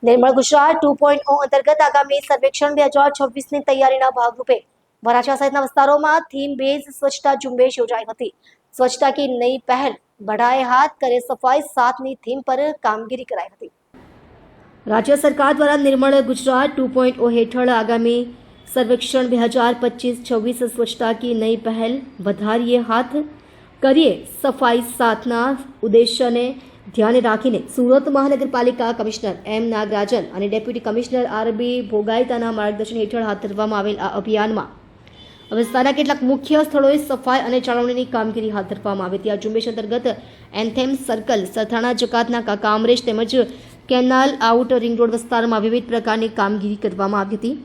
નિર્મળ ગુજરાત 2.0 અંતર્ગત આગામી સર્વેક્ષણ 2026ની તૈયારીના ભાગરૂપે વરાછા સહિતના વિસ્તારોમાં થીમ બેઝ સ્વચ્છતા ઝુંબેશ યોજાઈ હતી। સ્વચ્છતા કી નઈ પહેલ बढ़ाए हाथ करे सफाई 7ની થીમ પર કામગીરી કરાઈ હતી। રાજ્ય સરકાર દ્વારા નિર્મળ ગુજરાત 2.0 હેઠળ આગામી સર્વેક્ષણ 2025-26 સ્વચ્છતા કી નઈ પહેલ વધારીએ હાથ કરીએ સફાઈ 7ના ઉદ્દેશ્યને ધ્યાને રાખીને સુરત મહાનગરપાલિકા કમિશનર એમ નાગરાજન અને ડેપ્યુટી કમિશનર આરબી ભોગાયતાના માર્ગદર્શન હેઠળ હાથ ધરવામાં આવેલ આ અભિયાનમાં વિસ્તારના કેટલાક મુખ્ય સ્થળોએ સફાઈ અને જાળવણીની કામગીરી હાથ ધરવામાં આવી હતી। આ ઝુંબેશ અંતર્ગત એન્થેમ સર્કલ, સરથાણા જકાતનાકા, કામરેજ તેમજ કેનાલ આઉટ રિંગ રોડ વિસ્તારમાં વિવિધ પ્રકારની કામગીરી કરવામાં આવી હતી,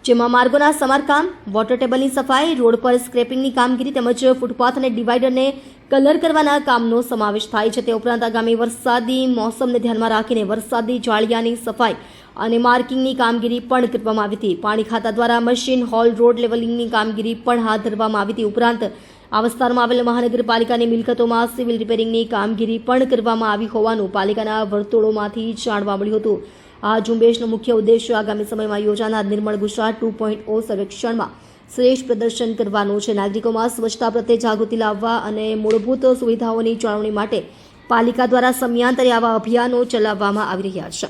જેમાં માર્ગોના સમારકામ, વોટર ટેબલની સફાઈ, રોડ પર સ્ક્રેપિંગની કામગીરી તેમજ ફૂટપાથ અને ડિવાઈડરને કલર કરવાના કામનો સમાવેશ થાય છે। તે ઉપરાંત આગામી વરસાદી મોસમને ધ્યાનમાં રાખીને વરસાદી જાળિયાની સફાઈ અને માર્કિંગની કામગીરી પણ કરવામાં આવી હતી। પાણી ખાતા દ્વારા મશીન હોલ રોડ લેવલિંગની કામગીરી પણ હાથ ધરવામાં આવી હતી। ઉપરાંત આ વિસ્તારમાં આવેલ મહાનગરપાલિકાની મિલકતોમાં સિવિલ રિપેરિંગની કામગીરી પણ કરવામાં આવી હોવાનું પાલિકાના વર્તુળોમાંથી જાણવા મળ્યું હતું। આ ઝુંબેશનો મુખ્ય ઉદ્દેશ્ય આગામી સમયમાં યોજાનાર નિર્મળ ગુજરાત 2.0 સર્વેક્ષણમાં શ્રેષ્ઠ પ્રદર્શન કરવાનું છે। નાગરિકોમાં સ્વચ્છતા પ્રત્યે જાગૃતિ લાવવા અને મૂળભૂત સુવિધાઓની જાળવણી માટે પાલિકા દ્વારા સમયાંતરે આવા અભિયાનો ચલાવવામાં આવી રહ્યા છે।